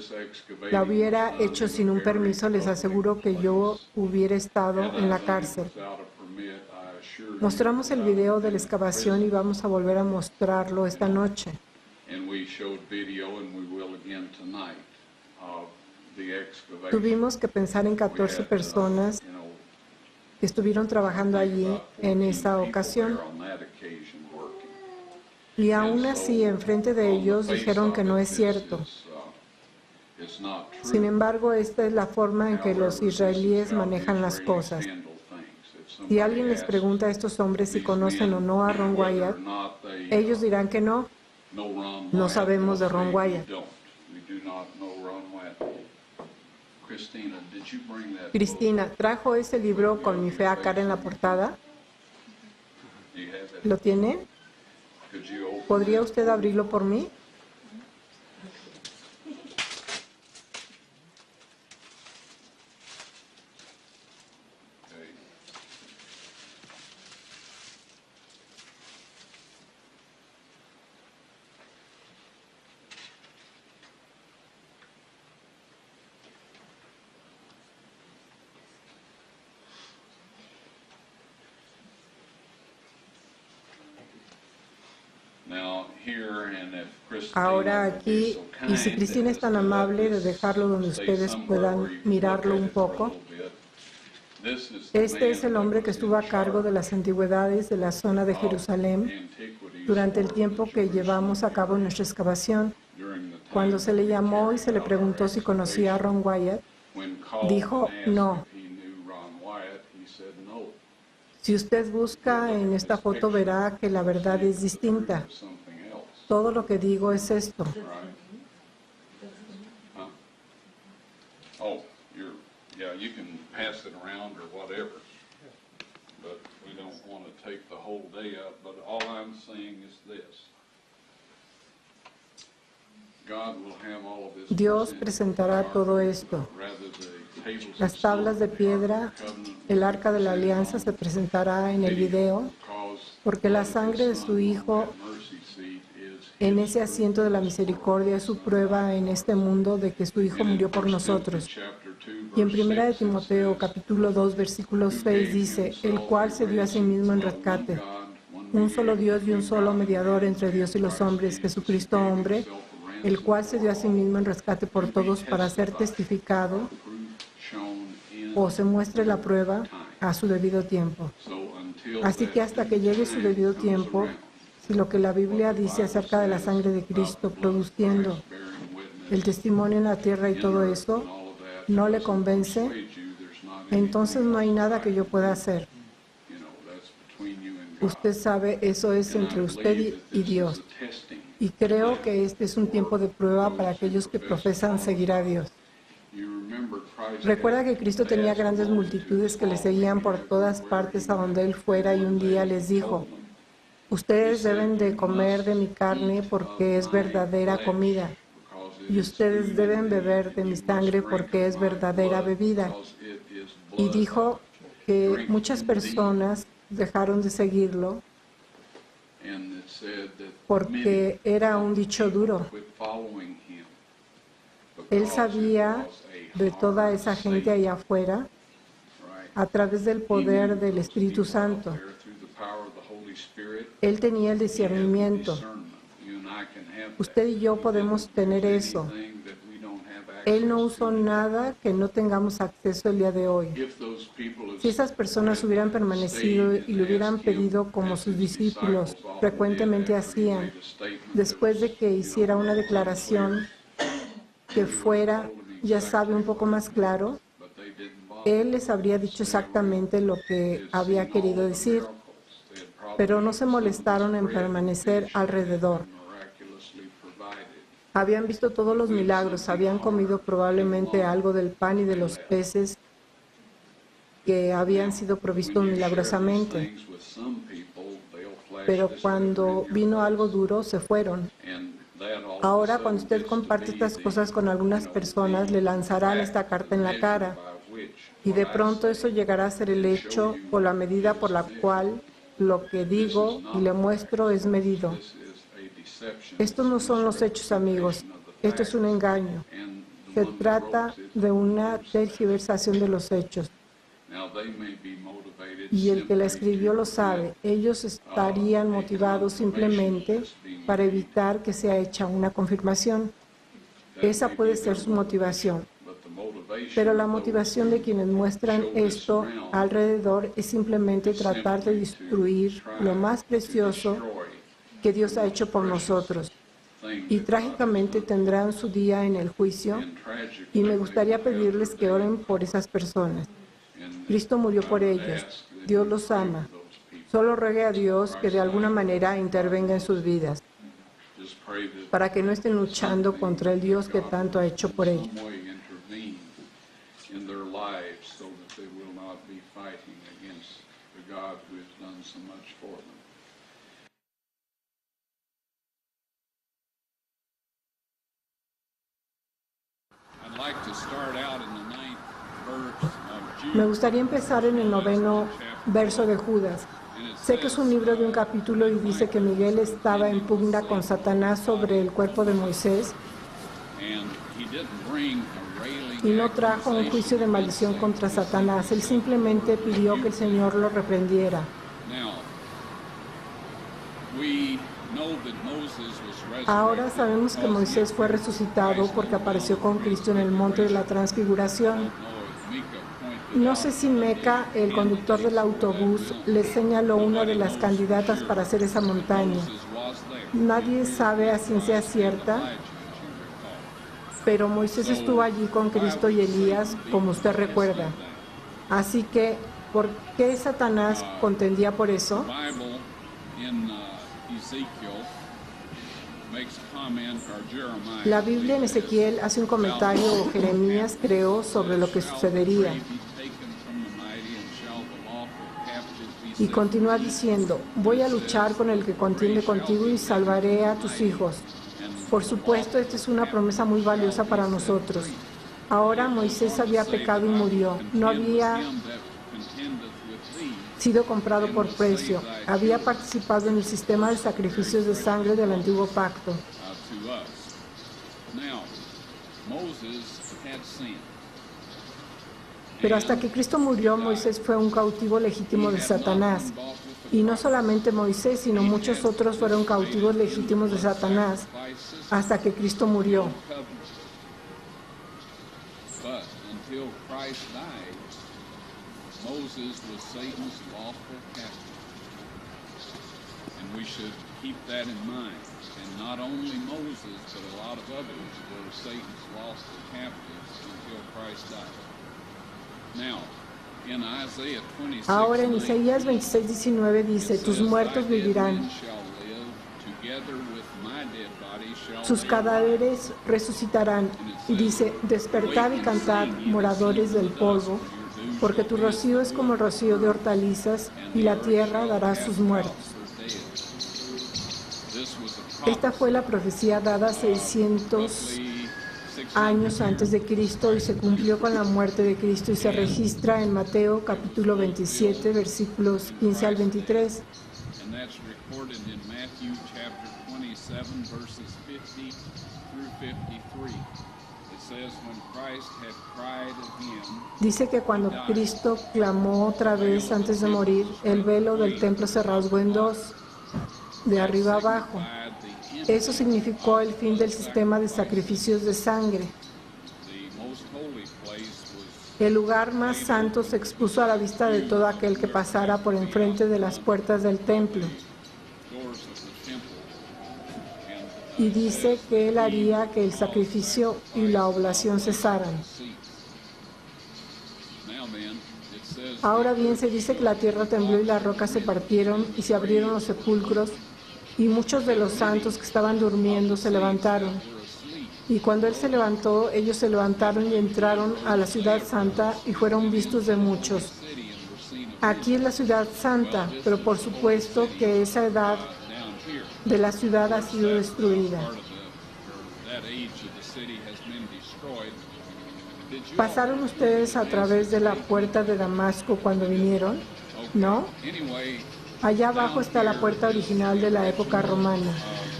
la hubiera hecho sin un permiso, les aseguro que yo hubiera estado en la cárcel. Mostramos el video de la excavación y vamos a volver a mostrarlo esta noche. Tuvimos que pensar en 14 personas que estuvieron trabajando allí en esa ocasión. Y aún así, enfrente de ellos dijeron que no es cierto. Sin embargo, esta es la forma en que los israelíes manejan las cosas. Si alguien les pregunta a estos hombres si conocen o no a Ron Wyatt, ellos dirán que no. No sabemos de Ron Wyatt. Cristina, ¿trajo ese libro con mi fea cara en la portada? ¿Lo tiene? ¿Podría usted abrirlo por mí? Ahora aquí, y si Cristina es tan amable de dejarlo donde ustedes puedan mirarlo un poco, este es el hombre que estuvo a cargo de las antigüedades de la zona de Jerusalén durante el tiempo que llevamos a cabo nuestra excavación. Cuando se le llamó y se le preguntó si conocía a Ron Wyatt, dijo no. Si usted busca en esta foto verá que la verdad es distinta. Todo lo que digo es esto. Dios presentará todo esto. Las tablas de piedra, el arca de la alianza se presentará en el video, porque la sangre de su Hijo en ese asiento de la misericordia es su prueba en este mundo de que su Hijo murió por nosotros. Y en 1 de Timoteo, capítulo 2, versículo 6 dice, el cual se dio a sí mismo en rescate. Un solo Dios y un solo mediador entre Dios y los hombres, Jesucristo hombre, el cual se dio a sí mismo en rescate por todos para ser testificado o se muestre la prueba a su debido tiempo. Así que hasta que llegue su debido tiempo, si lo que la Biblia dice acerca de la sangre de Cristo produciendo el testimonio en la tierra y todo eso no le convence, entonces no hay nada que yo pueda hacer. Usted sabe, eso es entre usted y Dios. Y creo que este es un tiempo de prueba para aquellos que profesan seguir a Dios. Recuerda que Cristo tenía grandes multitudes que le seguían por todas partes a donde Él fuera, y un día les dijo: ustedes deben de comer de mi carne porque es verdadera comida, y ustedes deben beber de mi sangre porque es verdadera bebida. Y dijo que muchas personas dejaron de seguirlo porque era un dicho duro. Él sabía de toda esa gente allá afuera a través del poder del Espíritu Santo. Él tenía el discernimiento. Usted y yo podemos tener eso. Él no usó nada que no tengamos acceso el día de hoy. Si esas personas hubieran permanecido y le hubieran pedido como sus discípulos frecuentemente hacían, después de que hiciera una declaración que fuera, ya sabe, un poco más claro, Él les habría dicho exactamente lo que había querido decir, pero no se molestaron en permanecer alrededor. Habían visto todos los milagros, habían comido probablemente algo del pan y de los peces que habían sido provistos milagrosamente. Pero cuando vino algo duro, se fueron. Ahora, cuando usted comparte estas cosas con algunas personas, le lanzarán esta carta en la cara. Y de pronto eso llegará a ser el hecho o la medida por la cual lo que digo y le muestro es medido. Estos no son los hechos, amigos. Esto es un engaño. Se trata de una tergiversación de los hechos. Y el que la escribió lo sabe. Ellos estarían motivados simplemente para evitar que sea hecha una confirmación. Esa puede ser su motivación. Pero la motivación de quienes muestran esto alrededor es simplemente tratar de destruir lo más precioso que Dios ha hecho por nosotros. Y trágicamente tendrán su día en el juicio, y me gustaría pedirles que oren por esas personas. Cristo murió por ellos. Dios los ama. Solo ruegue a Dios que de alguna manera intervenga en sus vidas, para que no estén luchando contra el Dios que tanto ha hecho por ellos. Me gustaría empezar en el 9º verso de Judas. Sé que es un libro de un capítulo y dice que Miguel estaba en pugna con Satanás sobre el cuerpo de Moisés y no trajo un juicio de maldición contra Satanás. Él simplemente pidió que el Señor lo reprendiera. Ahora sabemos que Moisés fue resucitado porque apareció con Cristo en el monte de la Transfiguración. No sé si Meca, el conductor del autobús, le señaló una de las candidatas para hacer esa montaña. Nadie sabe a ciencia cierta, pero Moisés estuvo allí con Cristo y Elías, como usted recuerda. Así que, ¿por qué Satanás contendía por eso? La Biblia en Ezequiel hace un comentario, o Jeremías creo, sobre lo que sucedería. Y continúa diciendo: voy a luchar con el que contiende contigo y salvaré a tus hijos. Por supuesto, esta es una promesa muy valiosa para nosotros. Ahora Moisés había pecado y murió. No había sido comprado por precio. Había participado en el sistema de sacrificios de sangre del antiguo pacto. Pero hasta que Cristo murió, Moisés fue un cautivo legítimo de Satanás. Y no solamente Moisés, sino muchos otros fueron cautivos legítimos de Satanás hasta que Cristo murió. Moses was Satan's lawful captive. And we should keep that in mind. And not only Moses, but a lot of others were Satan's lawful captives until Christ died. Now, in Isaiah 26, ahora en Isaías 26:19 dice: tus muertos vivirán. together with my dead body shall Sus they cadáveres resucitarán. Y dice, despertad y cantad, moradores del polvo, porque tu rocío es como el rocío de hortalizas, y la tierra dará sus muertos. Esta fue la profecía dada 600 años antes de Cristo y se cumplió con la muerte de Cristo y se registra en Mateo capítulo 27, versículos 15 al 23. And that's recorded in Matthew chapter 27, verses 50 through 53. It says, when Christ had cried again, Dice que cuando Cristo clamó otra vez antes de morir, el velo del templo se rasgó en dos, de arriba abajo. Eso significó el fin del sistema de sacrificios de sangre. the most holy place was El lugar más santo se expuso a la vista de todo aquel que pasara por enfrente de las puertas del templo. doors of the temple, Y dice que él haría que el sacrificio y la oblación cesaran. now then, it says, Ahora bien, se dice que la tierra tembló y las rocas se partieron y se abrieron los sepulcros y muchos de los santos que estaban durmiendo se levantaron. Y cuando él se levantó, ellos se levantaron y entraron a la ciudad santa y fueron vistos de muchos. Aquí es la ciudad santa, pero por supuesto que esa edad down here, de la ciudad ha sido destruida. part of that age of the city has been destroyed. Did you ¿Pasaron ustedes a través de la puerta de Damasco cuando vinieron? ¿No? anyway, Allá abajo está la puerta original de la época romana.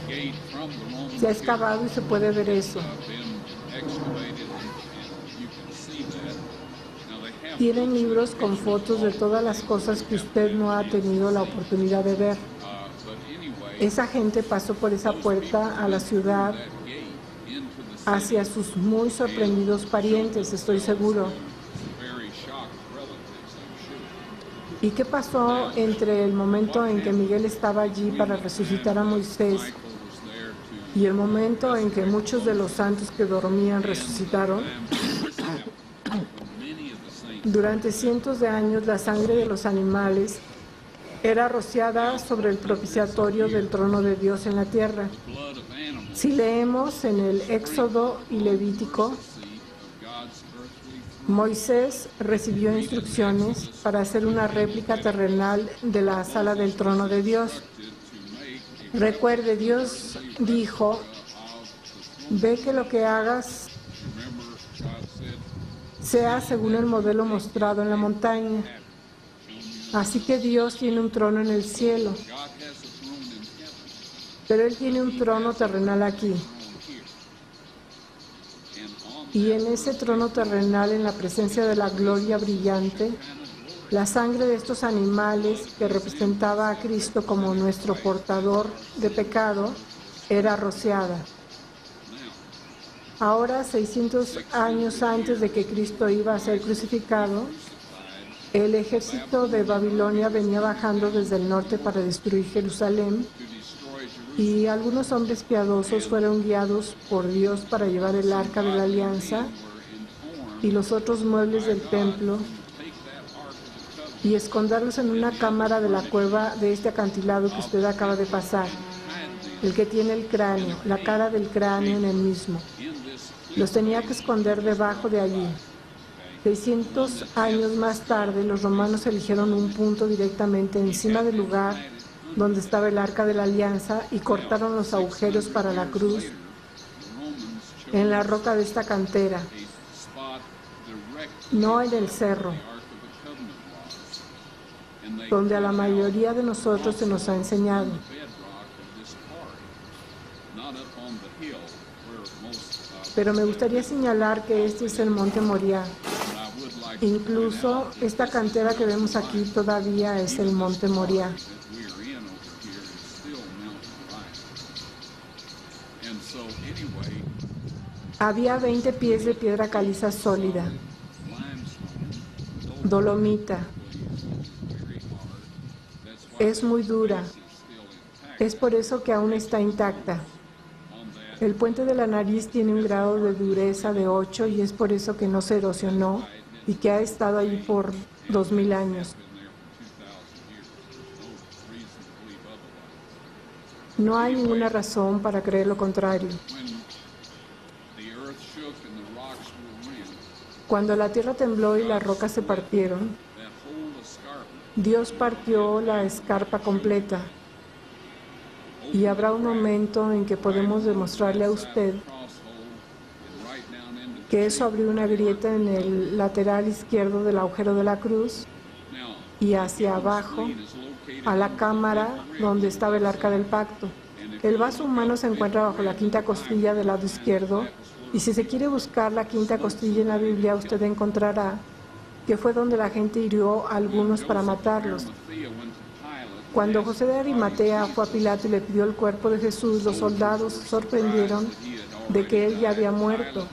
gate from the Roman Se ha excavado y se puede ver eso. been excavated and you can see that. Now they have Tienen libros con fotos de todas las cosas que usted no ha tenido la oportunidad de ver. but anyway, Esa gente pasó por esa puerta a la ciudad that gate into the city hacia sus muy sorprendidos parientes, estoy seguro. very shocked relatives, I'm sure. ¿Y qué pasó entre el momento en que Miguel estaba allí para resucitar a Moisés Michael was there to y el momento en que muchos de los santos que dormían resucitaron? many of the saints Durante cientos de años la sangre de los animales era rociada sobre el propiciatorio del trono de Dios en la tierra. blood of animals Si leemos en el Éxodo y Levítico, of God's earthly Moisés recibió instrucciones para hacer una réplica terrenal de la sala del trono de Dios. Recuerde, Dios dijo, ve que lo que hagas remember God said sea según el modelo mostrado en la montaña. Así que Dios tiene un trono en el cielo, God has a throne in heaven pero Él tiene un trono terrenal aquí. and on Y en ese trono terrenal, en la presencia de la gloria brillante, la sangre de estos animales que representaba a Cristo como nuestro portador de pecado era rociada. Ahora, 600 años antes de que Cristo iba a ser crucificado, el ejército de Babilonia venía bajando desde el norte para destruir Jerusalén to destroy Jerusalem y algunos hombres piadosos fueron guiados por Dios para llevar el arca de la alianza were informed y los otros muebles del templo take that ark of the covenant y esconderlos en una cámara de la cueva de este acantilado que usted acaba de pasar, el que tiene el cráneo, la cara del cráneo en el mismo. in this Los tenía que esconder debajo de allí. 600 años más tarde, los romanos eligieron un punto directamente encima del lugar donde estaba el arca de la alianza y cortaron los agujeros para la cruz en la roca de esta cantera, spot direct no en el cerro, ark of the covenant was, and they donde a la mayoría de nosotros se nos ha enseñado. bedrock of this park, not up on the hill where most Pero me gustaría señalar que este es el monte Moriah. I would like to Incluso esta cantera que vemos aquí todavía es el monte Moriah. that we are in over here is still Mount Moriah. And so anyway, Había 20 pies de piedra caliza sólida, limestone, dolomita. very hard. That's why Es muy dura. it's still intact Es por eso que aún está intacta. on that. El puente de la nariz tiene un grado de dureza de 8 y es por eso que no se erosionó y que ha estado allí por 2000 años. Been there for 2,000 years. There's no reason to believe otherwise. No hay ninguna razón para creer lo contrario. Cuando la tierra tembló y las rocas se partieron, Dios partió la escarpa completa. Y habrá un momento en que podemos demostrarle a usted que eso abrió una grieta en el lateral izquierdo del agujero de la cruz y hacia abajo a la cámara donde estaba el arca del pacto. El vaso humano se encuentra bajo la quinta costilla del lado izquierdo, y si se quiere buscar la quinta costilla en la Biblia, usted encontrará que fue donde la gente hirió a algunos para matarlos. Cuando José de Arimatea fue a Pilato y le pidió el cuerpo de Jesús, los soldados se sorprendieron de que él ya había muerto.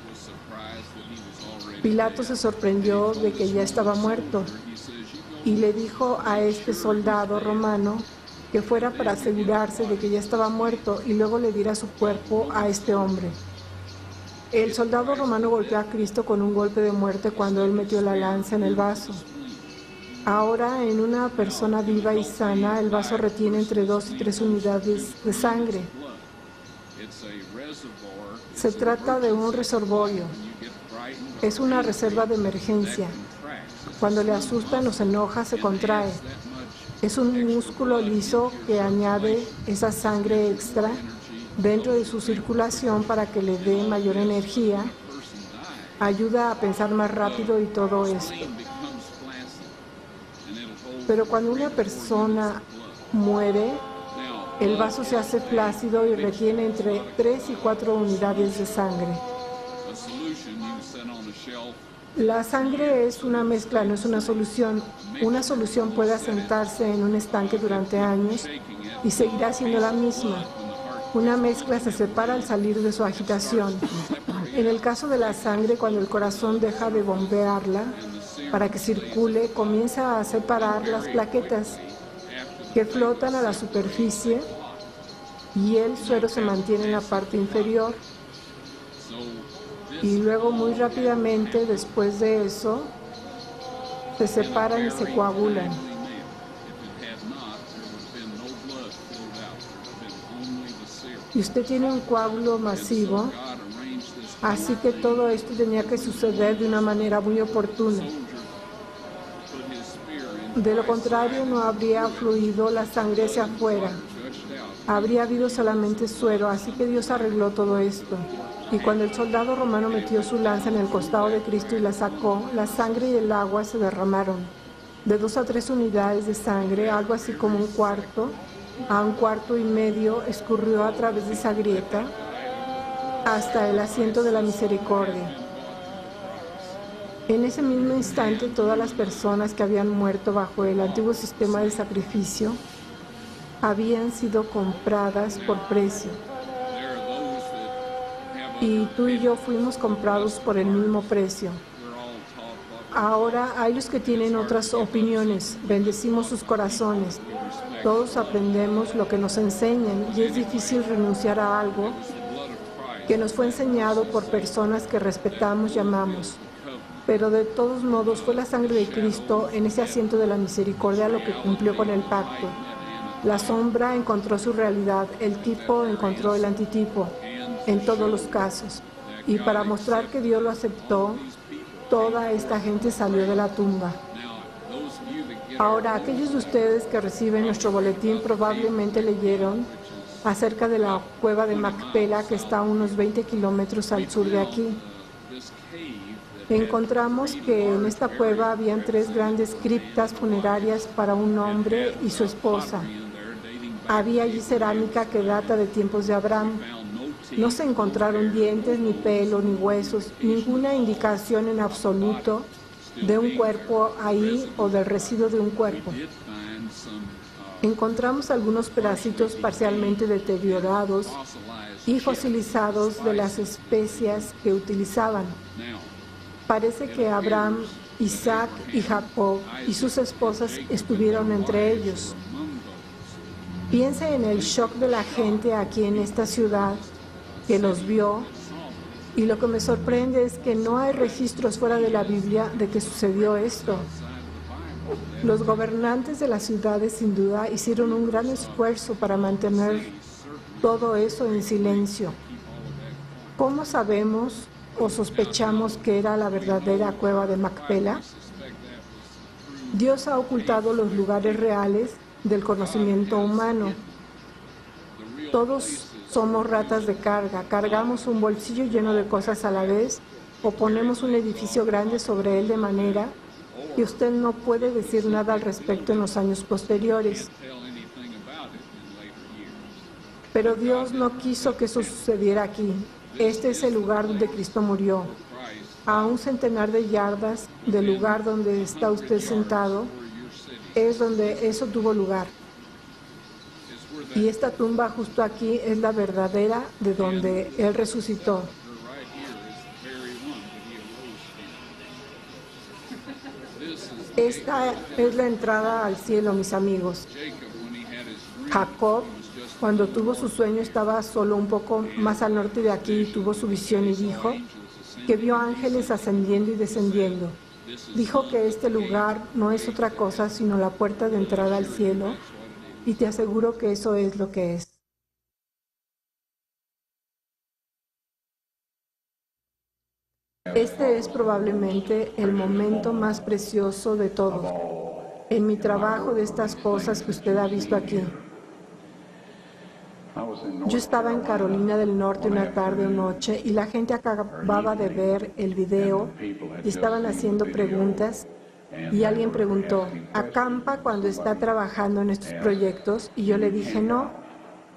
Pilato se sorprendió de que ya estaba muerto y le dijo a este soldado romano que fuera para asegurarse de que ya estaba muerto y luego le diera su cuerpo a este hombre. El soldado romano golpeó a Cristo con un golpe de muerte cuando él metió la lanza en el vaso. Ahora, en una persona viva y sana, el vaso retiene entre 2 y 3 unidades de sangre. Se trata de un reservorio. Es una reserva de emergencia. Cuando le asustan o se enoja, se contrae. Es un músculo liso que añade esa sangre extra dentro de su circulación para que le dé mayor energía, ayuda a pensar más rápido y todo esto. Pero cuando una persona muere, el vaso se hace flácido y retiene entre 3 y 4 unidades de sangre. La sangre es una mezcla, no es una solución. Una solución puede asentarse en un estanque durante años y seguirá siendo la misma. Una mezcla se separa al salir de su agitación. En el caso de la sangre, cuando el corazón deja de bombearla para que circule, comienza a separar las plaquetas que flotan a la superficie y el suero se mantiene en la parte inferior. Y luego, muy rápidamente, después de eso, se separan y se coagulan. Y usted tiene un coágulo masivo, así que todo esto tenía que suceder de una manera muy oportuna. De lo contrario, no habría fluido la sangre hacia afuera. Habría habido solamente suero, así que Dios arregló todo esto. Y cuando el soldado romano metió su lanza en el costado de Cristo y la sacó, la sangre y el agua se derramaron. De 2 a 3 unidades de sangre, algo así como un cuarto a un cuarto y medio, escurrió a través de esa grieta hasta el asiento de la misericordia. En ese mismo instante, todas las personas que habían muerto bajo el antiguo sistema de sacrificio habían sido compradas por precio. Y tú y yo fuimos comprados por el mismo precio. Ahora hay los que tienen otras opiniones. Bendecimos sus corazones. Todos aprendemos lo que nos enseñan y es difícil renunciar a algo que nos fue enseñado por personas que respetamos y amamos. Pero de todos modos fue la sangre de Cristo en ese asiento de la misericordia lo que cumplió con el pacto. La sombra encontró su realidad, el tipo encontró el antitipo, en todos los casos. Y para mostrar que Dios lo aceptó, toda esta gente salió de la tumba. Ahora, aquellos de ustedes que reciben nuestro boletín probablemente leyeron acerca de la cueva de Macpela, que está a unos 20 kilómetros al sur de aquí. Encontramos que en esta cueva habían 3 grandes criptas funerarias para un hombre y su esposa. Había allí cerámica que data de tiempos de Abraham. No se encontraron dientes, ni pelo, ni huesos, ninguna indicación en absoluto de un cuerpo ahí o del residuo de un cuerpo. Encontramos algunos pedacitos parcialmente deteriorados y fosilizados de las especias que utilizaban. Parece que Abraham, Isaac y Jacob y sus esposas estuvieron entre ellos. Piense en el shock de la gente aquí en esta ciudad que los vio, y lo que me sorprende es que no hay registros fuera de la Biblia de que sucedió esto. Los gobernantes de las ciudades sin duda hicieron un gran esfuerzo para mantener todo eso en silencio. ¿Cómo sabemos o sospechamos que era la verdadera cueva de Macpela? Dios ha ocultado los lugares reales del conocimiento humano. Todos somos ratas de carga, cargamos un bolsillo lleno de cosas a la vez o ponemos un edificio grande sobre él de manera que usted no puede decir nada al respecto en los años posteriores. Pero Dios no quiso que eso sucediera aquí. Este es el lugar donde Cristo murió. A un centenar de yardas del lugar donde está usted sentado, es donde eso tuvo lugar. Y esta tumba justo aquí es la verdadera de donde Él resucitó. Esta es la entrada al cielo, mis amigos. Jacob, cuando tuvo su sueño, estaba solo un poco más al norte de aquí y tuvo su visión y dijo que vio ángeles ascendiendo y descendiendo. Dijo que este lugar no es otra cosa sino la puerta de entrada al cielo, y te aseguro que eso es lo que es. Este es probablemente el momento más precioso de todos, en mi trabajo de estas cosas que usted ha visto aquí. Yo estaba en Carolina del Norte una tarde o noche y la gente acababa de ver el video y estaban haciendo preguntas y alguien preguntó, ¿acampa cuando está trabajando en estos proyectos? Y yo le dije, no,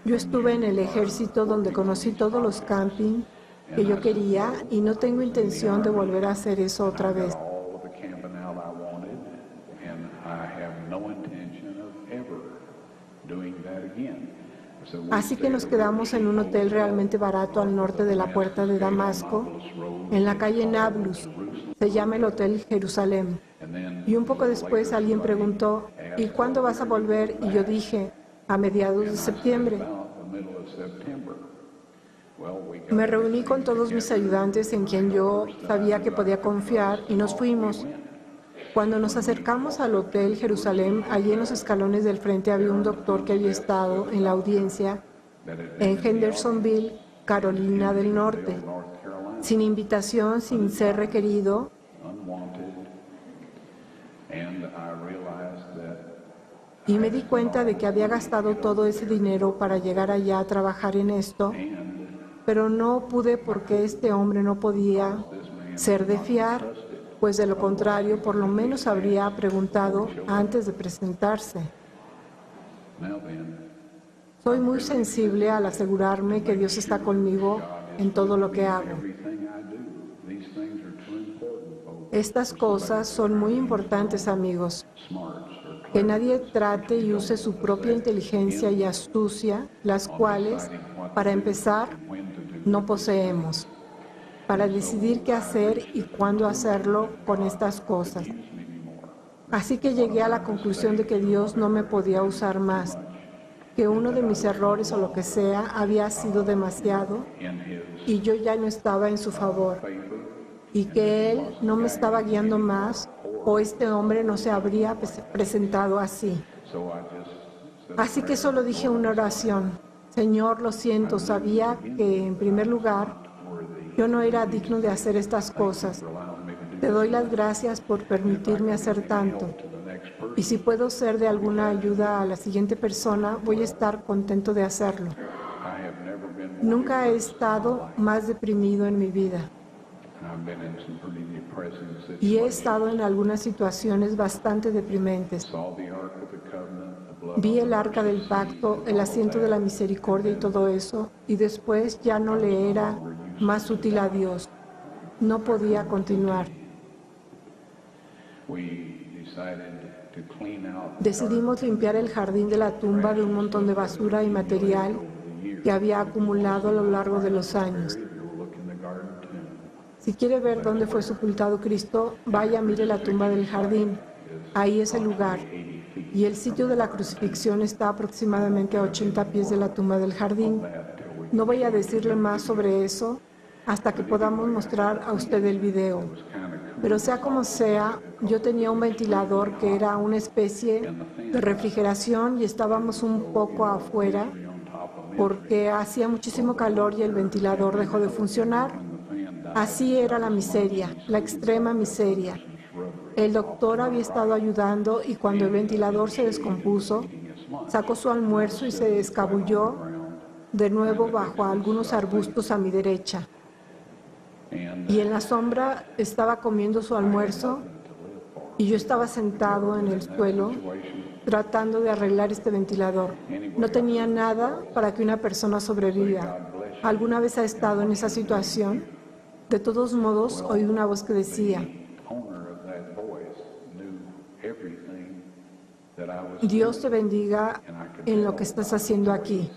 yo estuve en el ejército donde conocí todos los camping que yo quería y no tengo intención de volver a hacer eso otra vez. Así que nos quedamos en un hotel realmente barato al norte de la puerta de Damasco, en la calle Nablus. Se llama el Hotel Jerusalén. Y un poco después alguien preguntó, ¿y cuándo vas a volver? Y yo dije, a mediados de septiembre. Me reuní con todos mis ayudantes en quien yo sabía que podía confiar y nos fuimos. Cuando nos acercamos al Hotel Jerusalén, allí en los escalones del frente había un doctor que había estado en la audiencia en Hendersonville, Carolina del Norte, sin invitación, sin ser requerido. Y me di cuenta de que había gastado todo ese dinero para llegar allá a trabajar en esto, pero no pude porque este hombre no podía ser de fiar, pues de lo contrario, por lo menos habría preguntado antes de presentarse. Soy muy sensible al asegurarme que Dios está conmigo en todo lo que hago. Estas cosas son muy importantes, amigos. Que nadie trate y use su propia inteligencia y astucia, las cuales, para empezar, no poseemos, para decidir qué hacer y cuándo hacerlo con estas cosas. Así que llegué a la conclusión de que Dios no me podía usar más, que uno de mis errores o lo que sea había sido demasiado y yo ya no estaba en su favor, y que Él no me estaba guiando más o este hombre no se habría presentado así. Así que solo dije una oración. Señor, lo siento, sabía que en primer lugar yo no era digno de hacer estas cosas. Te doy las gracias por permitirme hacer tanto. Y si puedo ser de alguna ayuda a la siguiente persona, voy a estar contento de hacerlo. Nunca he estado más deprimido en mi vida. Y he estado en algunas situaciones bastante deprimentes. Vi el arca del pacto, el asiento de la misericordia y todo eso, y después ya no le era más útil a Dios. No podía continuar. Decidimos limpiar el jardín de la tumba de un montón de basura y material que había acumulado a lo largo de los años. Si quiere ver dónde fue sepultado Cristo, vaya, mire la tumba del jardín. Ahí es el lugar. Y el sitio de la crucifixión está aproximadamente a 80 pies de la tumba del jardín. No voy a decirle más sobre eso hasta que podamos mostrar a usted el video. Pero sea como sea, yo tenía un ventilador que era una especie de refrigeración y estábamos un poco afuera porque hacía muchísimo calor y el ventilador dejó de funcionar. Así era la miseria, la extrema miseria. El doctor había estado ayudando y cuando el ventilador se descompuso, sacó su almuerzo y se escabulló de nuevo bajo algunos arbustos a mi derecha. Y en la sombra estaba comiendo su almuerzo y yo estaba sentado en el suelo tratando de arreglar este ventilador. No tenía nada para que una persona sobreviva. ¿Alguna vez ha estado en esa situación? De todos modos, oí una voz que decía, Dios te bendiga en lo que estás haciendo aquí.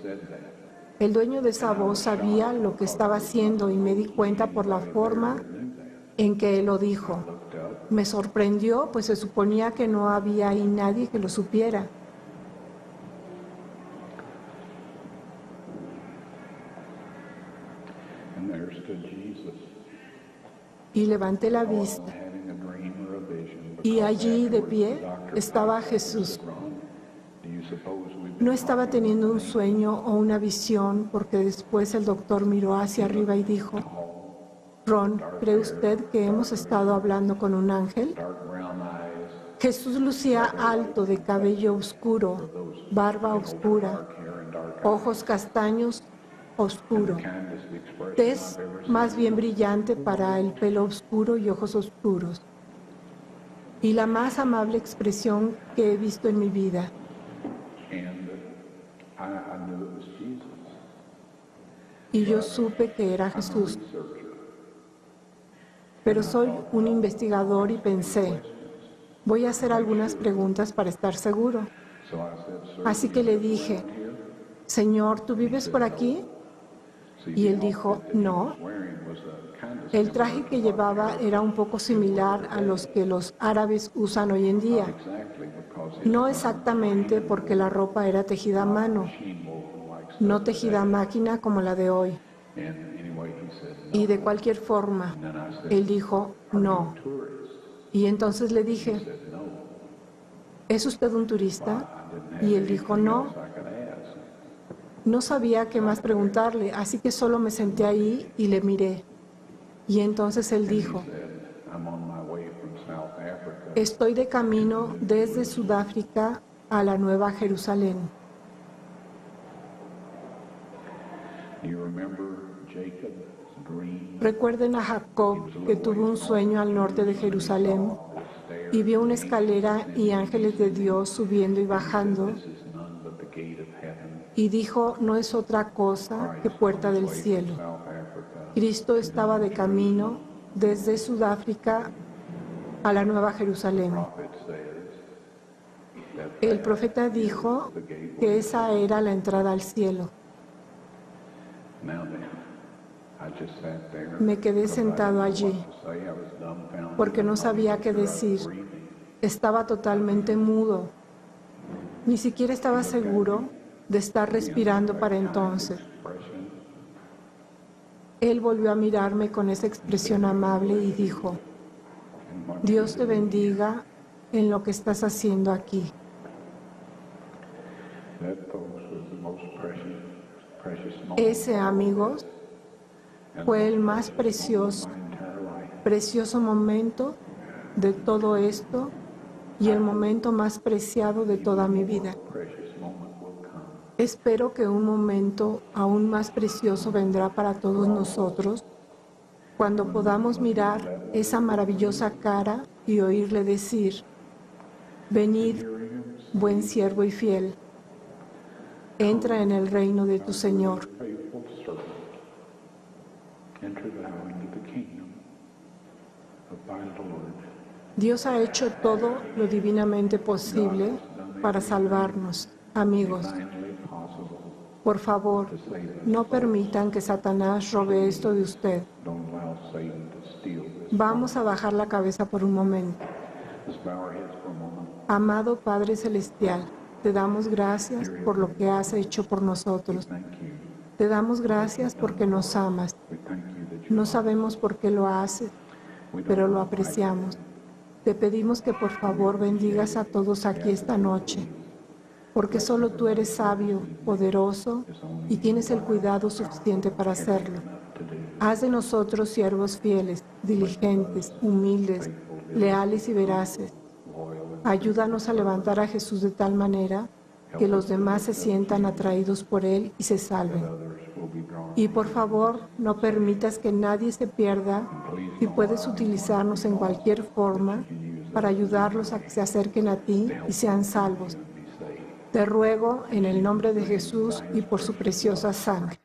El dueño de esa voz sabía lo que estaba haciendo y me di cuenta por la forma en que él lo dijo. Me sorprendió, pues se suponía que no había ahí nadie que lo supiera. Y levanté la vista, y allí de pie estaba Jesús. No estaba teniendo un sueño o una visión, porque después el doctor miró hacia arriba y dijo, Ron, ¿cree usted que hemos estado hablando con un ángel? Jesús lucía alto, de cabello oscuro, barba oscura, ojos castaños oscuros, tez más bien brillante para el pelo oscuro y ojos oscuros, y la más amable expresión que he visto en mi vida. Y yo supe que era Jesús. Pero soy un investigador y pensé, voy a hacer algunas preguntas para estar seguro. Así que le dije, Señor, ¿tú vives por aquí? Y él dijo, no. El traje que llevaba era un poco similar a los que los árabes usan hoy en día. No exactamente, porque la ropa era tejida a mano, no tejida a máquina como la de hoy. Y de cualquier forma, él dijo, no. Y entonces le dije, ¿es usted un turista? Y él dijo, no. No sabía qué más preguntarle, así que solo me senté ahí y le miré. Y entonces él dijo, estoy de camino desde Sudáfrica a la Nueva Jerusalén. Recuerden a Jacob, que tuvo un sueño al norte de Jerusalén y vio una escalera y ángeles de Dios subiendo y bajando, y dijo, no es otra cosa que puerta del cielo. Cristo estaba de camino desde Sudáfrica a la Nueva Jerusalén. El profeta dijo que esa era la entrada al cielo. Me quedé sentado allí porque no sabía qué decir. Estaba totalmente mudo. Ni siquiera estaba seguro de estar respirando para entonces. Él volvió a mirarme con esa expresión amable y dijo, Dios te bendiga en lo que estás haciendo aquí. Ese, amigos, fue el más precioso momento de todo esto y el momento más preciado de toda mi vida. Espero que un momento aún más precioso vendrá para todos nosotros cuando podamos mirar esa maravillosa cara y oírle decir, venid, buen siervo y fiel, entra en el reino de tu Señor. Dios ha hecho todo lo divinamente posible para salvarnos, amigos. Por favor, no permitan que Satanás robe esto de usted. Vamos a bajar la cabeza por un momento. Amado Padre Celestial, te damos gracias por lo que has hecho por nosotros. Te damos gracias porque nos amas. No sabemos por qué lo haces, pero lo apreciamos. Te pedimos que por favor bendigas a todos aquí esta noche. porque solo tú eres sabio, poderoso y tienes el cuidado suficiente para hacerlo. Haz de nosotros siervos fieles, diligentes, humildes, leales y veraces. Ayúdanos a levantar a Jesús de tal manera que los demás se sientan atraídos por Él y se salven. Y por favor, no permitas que nadie se pierda y puedes utilizarnos en cualquier forma para ayudarlos a que se acerquen a ti y sean salvos. Te ruego en el nombre de Jesús y por su preciosa sangre.